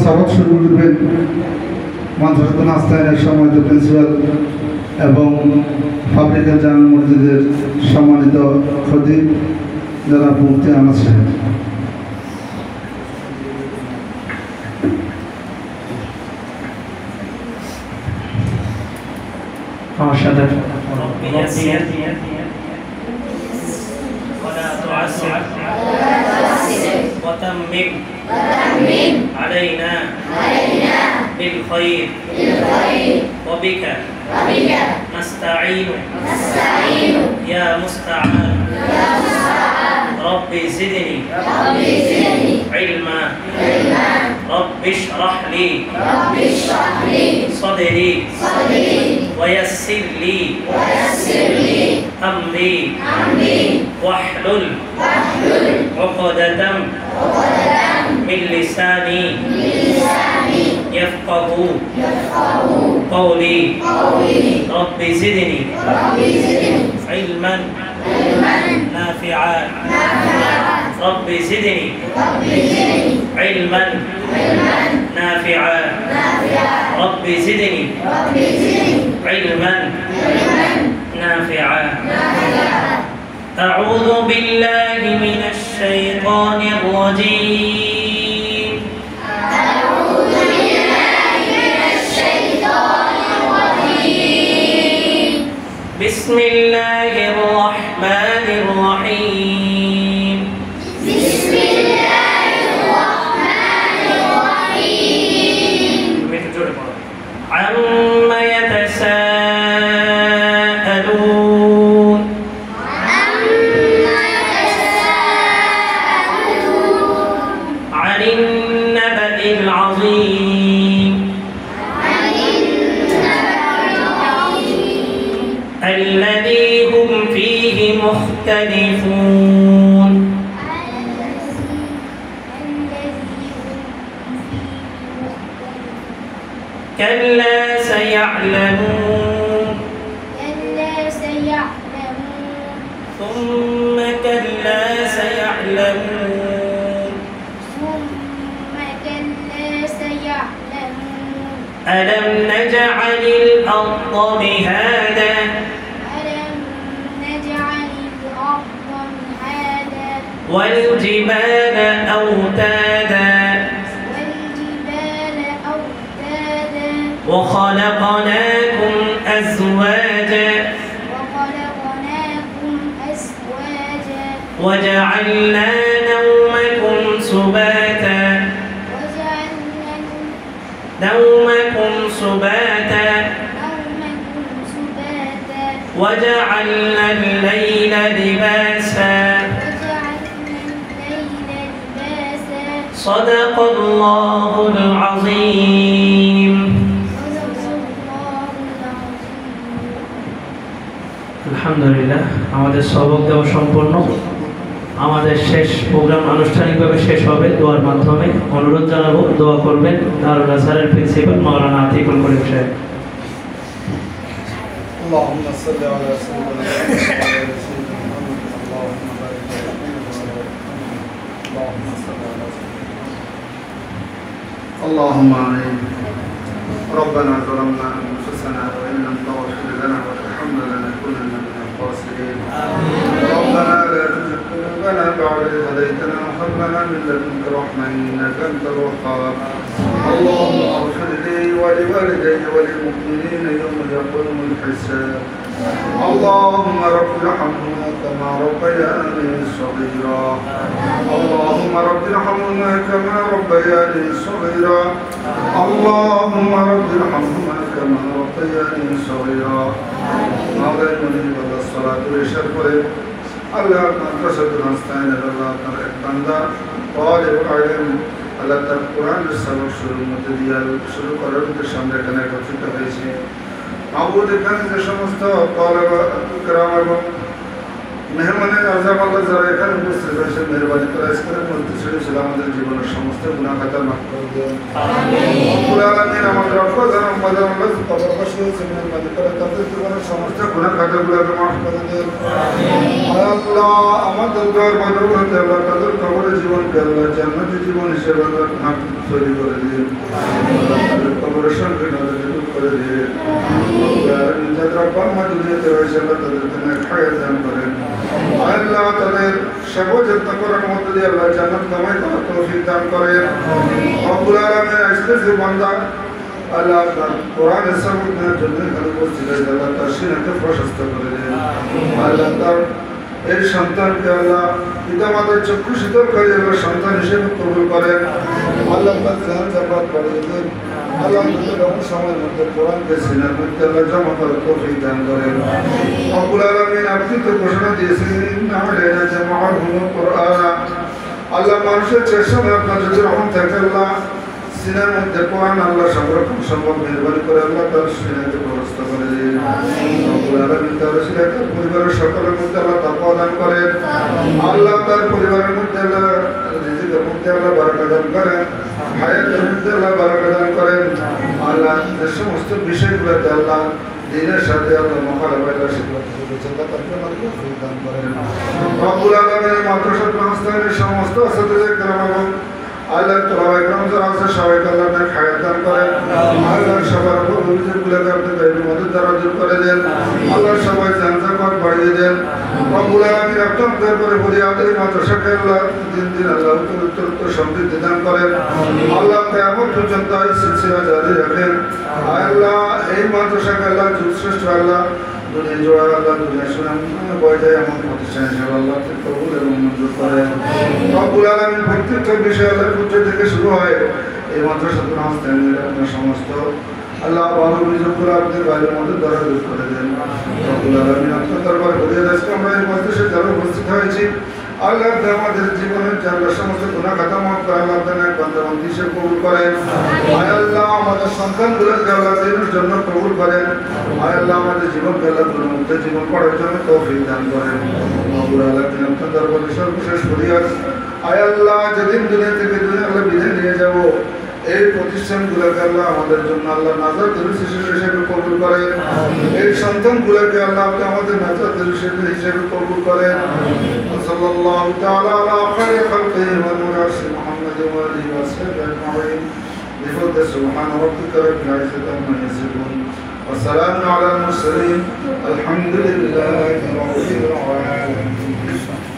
সবক শুরু করবেন মাদ্রাসাতুল হাসানাইনের সম্মানিত প্রিন্সিপাল এবং ফাবরিকা জামে মসজিদের সম্মানিত খতিব জনাব মুফতি আহমদ সাহেব। আমার সাথে وتمم علينا بالخير وبك نستعين يا مستعان رب زدني علما رب اشرح لي صدري ويسر لي أمري واحلل عقدة من لساني يفقه قولي رب زدني علما نافعا رب زدني علما نافعا رب زدني علما نافعا أعوذ بالله من الشيطان الرجيم بسم الله الرحمن الرحيم عما يتساءلون عن النبأ العظيم الذي هم فيه مختلفون كلا سيعلمون ثم كلا سيعلمون ألم نجعل الأرض مهادا والجبال أوتادا وخلقناكم أزواجا وجعلنا نومكم سباتا وجعلنا الليل لباسا صدق الله العظيم আলহামদুলিল্লাহ আমাদের সবক দেওয়া সম্পূর্ণ। আমাদের শেষ প্রোগ্রাম আনুষ্ঠানিকভাবে শেষ হবে দোয়ার মাধ্যমে। অনুরোধ জানাবো দোয়া করবেন দারুল আজহারের প্রিন্সিপাল মাওলানা আতিকুল করিম সাহেব। اللهم صل على سيدنا محمد اللهم بارك اللهم صل على اللهم آمين. ربنا ظلمنا أنفسنا وإن لم تغفر لنا وترحمنا لنكونن من الخاسرين. ربنا لا تزغ قلوبنا بعد إذ هديتنا وهب لنا من لدنك رحمة إنك أنت الوهاب. اللهم اغفر لي ولوالدي وللمؤمنين يوم يقوم الحساب. اللهم رب ارحمهما كما ربياني صغيرا. اللهم رب ارحمهما كما ربياني صغيرا. اللهم رب ارحمهما كما ربياني صغيرا. مولاي منيب الصلاة والسلام আল্লাহ মাদ্রাসাতুল হাসানাইনের আল্লাহ তাআলা এক বান্দা তালিব ইলম আল্লাহ তার কোরআনের সবক শুরু করার উদ্দেশ্যে আমরা এখানে একত্রিত হয়েছি। মাবুদ এখানে যে সমস্ত তালেবা কিরাম এবং মেহমানের আজম আল্লাহ যারা এখানে উপস্থিত হয়েছে মেহরবানি করে আজকের মধ্যে ছিল আমাদের জীবনের সমস্ত গুনাহ খাতা মাফ করে দেন রব্বুল আলামিন আমাদের অফজান আমাদের আল্লাহ কবরবাসী হয়েছে মেহরবানি করে তাদের জীবনের সমস্ত গুনাহ খাতাগুলোকে মাফ করে দেন আল্লাহ আমাদের দোয়ার বদৌলতে আল্লাহ তাদের কবরে জীবনকে আল্লাহ জান্নাতি জীবন হিসেবে আল্লাহ ভাগ তৈরি করে দিন তাদের কবরের সঙ্গে দূর করে দিন যাদের আব্বা মা দুনিয়াতে রয়েছে আল্লাহ তাদেরকে নেক হায়াত দান করেন আল্লাহ তাদের সেবা যত্ন করার মধ্যে দিয়ে আল্লাহ জান্নাত কামাই করার তৌফিক দান করেন রব্বুল আলামিন আজকে যে বান্দা আল্লাহ আপনার কোরআনের সামনের জন্য এখানে উপস্থিত হয়েছে আল্লাহ তার সিনাকে প্রশস্ত করে দেন আল্লাহ তার এই সন্তানকে আল্লাহ পিতামাতার চক্ষু শীতল করে আল্লাহ সন্তান হিসেবে কবুল করেন আল্লাহ তার জান জাকাত বাড়িয়ে দেন আল্লাহ এরকম সময়ের মধ্যে কোরআনকে সিনার মধ্যে আল্লাহ জমা করার তৌফিক দান করেন রব্বুল আলামিন আপনি তো ঘোষণা দিয়েছেন ইন্না আলাইনা জামাআহু কুরআনা আল্লাহ মানুষের চেষ্টা আপনার যদি রহম থাকে আল্লাহ সিনার মধ্যে কোরআন আল্লাহ সংরক্ষণ সম্ভব মেহরবানি করে আল্লাহ তার সিনাকে ব্যবস্থা করে দিন রব্বুল আলামিন তার সিনাকে পরিবারের সকলের মধ্যে আল্লাহ তাকওয়া দান করেন আল্লাহ তার পরিবারের মধ্যে আল্লাহ রিজিকের মধ্যে আল্লাহ বারাকা দান করেন হায়াতের মধ্যে আল্লাহ বারাকা দান করেন আল্লাহ যে সমস্ত বিষয়গুলোতে আল্লাহ দিনের সাথে আল্লাহ মুখালাফা শিক্ষা দান করেন রব্বুল আলামিন মাদ্রাসা মাস্টারের সমস্ত ছাত্রদের কেরাম আল্লাহ তোলাবাই গ্রাম যারা আছে সবাইকে আল্লাহ আপনার খায়াত দান করেন আল্লাহ সবার উপর অভিযোগগুলোকে আপনি গাইবের মধ্যে দ্বারা দূর করে দেন আল্লাহ সবাই জানজামাত বাড়িয়ে দেন রব্বুল আলামিন আপনাদের করে বলি আমাদের মাদ্রাসাকে আল্লাহ দিন দিন আল্লাহ উত্তর সমৃদ্ধি দান করেন আল্লাহ কিয়ামত পর্যন্ত এই সিলসিলা জারি রাখেন আল্লাহ এই মাদ্রাসাকে আল্লাহ যুগশ্রেষ্ঠ আল্লাহ দুনিয়া জোড়া আল্লাহ দুনিয়া শুনাম বয় যায় এমন প্রতিষ্ঠান হিসেবে আল্লাহ কবুল এবং মঞ্জুর করেন রব্বুল আলামিন প্রত্যেকটা বিষয় আল্লাহর পুত্র থেকে শুরু হয় এই মাদ্রাসাতুল হাসনাইনের আপনার সমস্ত আল্লাহ ভালো অভিযোগগুলো আপনি বাইরের মধ্যে দ্বারা দূর করে দেন রব্বুল আলামিন আপনার দরবারে বলিয়ে আজকে আমরা এই মজলিসে যারা উপস্থিত হয়েছি আল্লাহ আমাদের জীবনের যারা সমস্ত গুনাহ খাতা মাফ করে আল্লাহ আপনার বান্দাবান্দি হিসেবে কবুল করেন আল্লাহ আমাদের সন্তানগুলোকে আল্লাহ দিনের জন্য কবুল করেন আল্লাহ আমাদের জীবনকে আল্লাহ মুক্ত জীবন পড়ার জন্য তৌফিক দান করেন রব্বুল আলামিন আপনার দরবারে সর্বশেষ ফরিয়াদ আল্লাহ যেদিন দুনিয়া থেকে দুনিয়া আল্লাহ বিদায় নিয়ে যাব এই প্রতিষ্ঠানগুলোকে আল্লাহ আমাদের জন্য আল্লাহ নাজাত হিসেবে কবুল করেন এই সন্তানগুলোকে আল্লাহ আপনি আমাদের নাজাত হিসেবে কবুল করেন সাল্লাল্লাহু তাআলা আলা খায়রি খালকিহি ওয়া নূরি মুহাম্মাদিন ওয়া আলিহি ওয়া সাহবিহি আজমাইন বিফadli সুবহানা রাব্বিকা রাব্বিল ইজ্জাতি আম্মা ইয়াসিফুন ওয়া সালামুন আলাল মুরসালিন আলহামদুলিল্লাহি রাব্বিল আলামিন